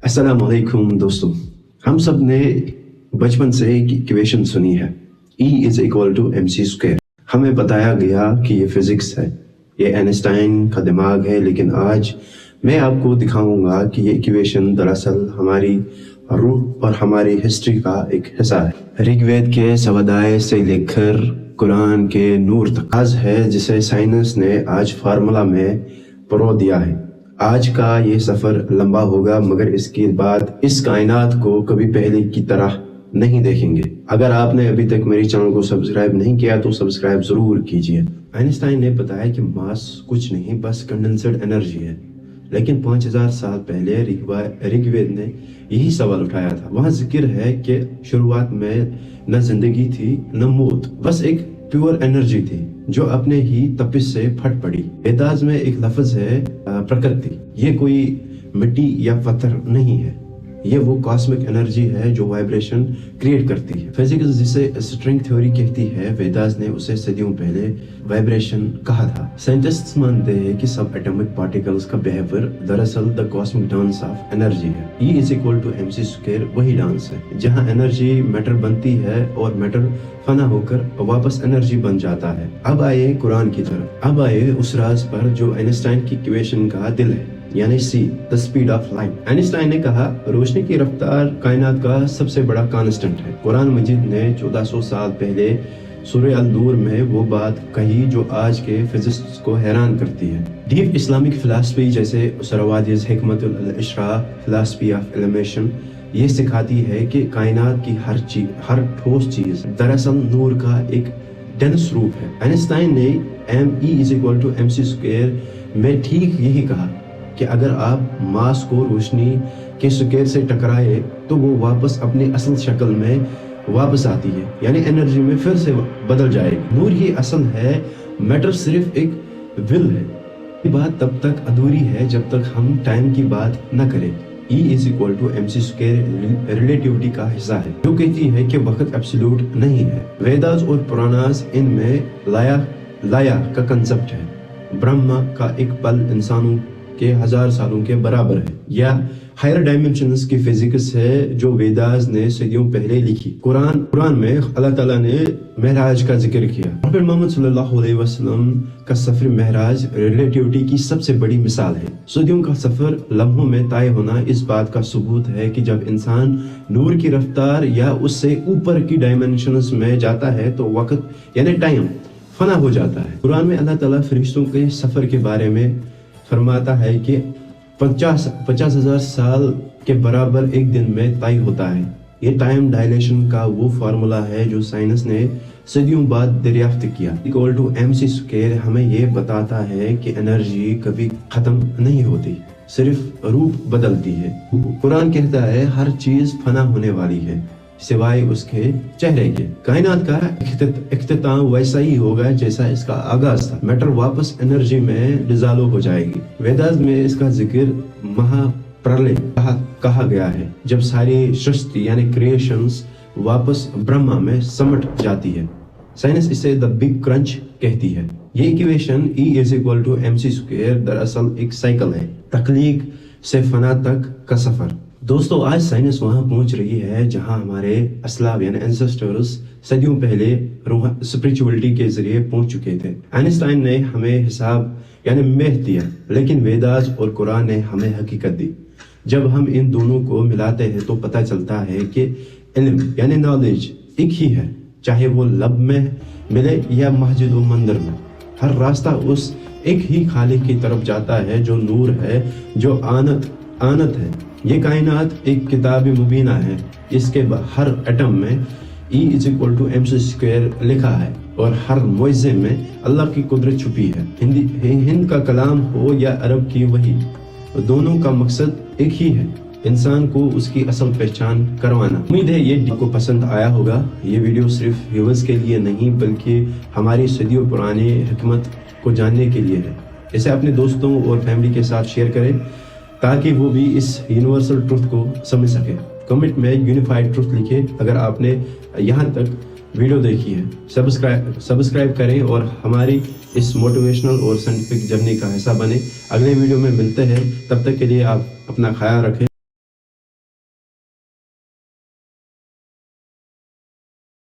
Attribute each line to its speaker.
Speaker 1: अस्सलामुअलैकुम दोस्तों, हम सब ने बचपन से एक इक्वेशन सुनी है, E = mc²। हमें बताया गया कि ये फिजिक्स है, ये आइंस्टाइन का दिमाग है, लेकिन आज मैं आपको दिखाऊंगा कि ये इक्वेशन दरअसल हमारी रूह और हमारी हिस्ट्री का एक हिस्सा है। ऋग्वेद के सवाध्याय से लेकर कुरान के नूर तक आज है, जिसे साइंस ने आज फार्मूला में परो दिया है। आज का ये सफर लंबा होगा, मगर इसके बाद इस कायनात को कभी पहले की तरह नहीं देखेंगे। अगर आपने अभी तक मेरे चैनल को सब्सक्राइब नहीं किया तो सब्सक्राइब जरूर कीजिए। आइंस्टाइन ने बताया कि मास कुछ नहीं, बस कंडेंसड एनर्जी है, लेकिन 5000 साल पहले ऋग्वेद ने यही सवाल उठाया था। वहाँ जिक्र है कि शुरुआत में न जिंदगी थी न मौत, बस एक प्योर एनर्जी थी जो अपने ही तपिश से फट पड़ी। वेदास में एक लफ्ज है प्रकृति। ये कोई मिट्टी या पत्थर नहीं है, ये वो कॉस्मिक एनर्जी है जो वाइब्रेशन क्रिएट करती है। फिजिक्स जिसे स्ट्रिंग थ्योरी कहती है, वेदास ने उसे सदियों पहले वाइब्रेशन कहा था। साइंटिस्ट्स मानते हैं कि सब एटॉमिक पार्टिकल्स का बिहेवियर दरअसल the cosmic dance of energy है। E = mc² वही डांस है जहां एनर्जी मैटर बनती है और मैटर फना होकर वापस एनर्जी बन जाता है। अब आए कुरान की तरफ, अब आए उस राज पर जो आइंस्टाइन की इक्वेशन का दिल है, यानी C, the speed of light. Einstein ने कहा रोशनी की रफ्तार कायनात का सबसे बड़ा कांस्टेंट है। कुरान मजीद ने 1400 साल पहले सूरह अल-नूर में वो बात कही जो आज के फिजिसिस्ट्स को हैरान करती है। डीप इस्लामिक फिलॉसफी जैसे उसरवादिस, हिकमतुल इशरा, फिलॉसफी ऑफ एलिमिनेशन ये सिखाती है कि कायनात की हर ठोस चीज दरअसल नूर का एक डेंस रूप है। आइंस्टाइन ने E = mc² में ठीक यही कहा कि अगर आप मास को रोशनी के स्क्वायर से टकराए तो वो वापस अपनी असल शक्ल में वापस आती है, यानी एनर्जी में फिर से बदल जाएगी। नूर ही असल है, मैटर सिर्फ एक विल है। ये बात तब तक अधूरी है जब तक हम टाइम की बात न करें। E = mc² रिलेटिविटी का हिस्सा है जो कहती है कि वक्त एब्सोल्यूट नहीं है। वेदास और पुराणास इनमें लाया का कंसेप्ट है। ब्रह्मा का एक पल इंसानों के 1000 सालों के बराबर है, या हायर डायमेंशंस की फिजिक्स है जो वेदास ने सदियों पहले लिखी। कुरान में अल्लाह ताला ने महराज का जिक्र किया। प्रोफेट मोहम्मद सल्लल्लाहु अलैहि वसल्लम का सफर महराज रिलेटिविटी की सबसे बड़ी मिसाल है। सदियों का सफर लम्हों में तय होना इस बात का सबूत है कि जब इंसान नूर की रफ्तार या उससे ऊपर की डायमेंशंस में जाता है तो वक्त यानी टाइम फना हो जाता है। कुरान में अल्लाह ताला फरिश्तों के सफर के बारे में फरमाता है कि 50,000 साल के बराबर एक दिन में तय होता है। ये टाइम डायलेशन का वो फार्मूला है जो साइंस ने सदियों बाद दरियाफ्त किया। mc² हमें ये बताता है कि एनर्जी कभी खत्म नहीं होती, सिर्फ रूप बदलती है। कुरान कहता है हर चीज फना होने वाली है सिवाय उसके चेहरे के। कायनात का इख्तिताम वैसा ही होगा जैसा इसका आगाज था। मैटर वापस एनर्जी में डिसॉल्व हो जाएगी। वेदास में इसका जिक्र महाप्रलय कहा गया है, जब सारी सृष्टि यानी क्रिएशंस वापस ब्रह्मा में समट जाती है। साइंस इसे द बिग क्रंच कहती है। ये इक्वेशन E = mc² दरअसल एक साइकिल है, तख्लीक से फना तक का सफर। दोस्तों, आज साइंस वहां पहुंच रही है जहां हमारे असलाफ यानी एंसेस्टर्स सदियों पहले स्पिरिचुअलिटी के जरिए पहुंच चुके थे। आइंस्टाइन ने हमें हिसाब यानी मैथ दिया, लेकिन वेदास और कुरान ने हमें हकीकत दी। जब हम इन दोनों को मिलाते हैं तो पता चलता है कि इल्म यानी नॉलेज एक ही है, चाहे वो लब में मिले या मस्जिद और मंदिर में। हर रास्ता उस एक ही खालिक की तरफ जाता है जो नूर है, जो आनत है। ये कायनात एक किताब मुबीना है, इसके हर एटम में E = mc² लिखा है और हर मुइज़े में अल्लाह की कुदरत छुपी है। हिंद का कलाम हो या अरब की वही, दोनों का मकसद एक ही है, इंसान को उसकी असल पहचान करवाना। उम्मीद है ये आपको पसंद आया होगा। ये वीडियो सिर्फ व्यूअर्स के लिए नहीं बल्कि हमारी सदियों पुरानी हिकमत को जानने के लिए है। इसे अपने दोस्तों और फैमिली के साथ शेयर करें ताकि वो भी इस यूनिवर्सल ट्रुथ को समझ सके। कमेंट में यूनिफाइड ट्रुथ लिखे अगर आपने यहाँ तक वीडियो देखी है। सब्सक्राइब करें और हमारी इस मोटिवेशनल और साइंटिफिक जर्नी का हिस्सा बने। अगले वीडियो में मिलते हैं, तब तक के लिए आप अपना ख्याल रखें।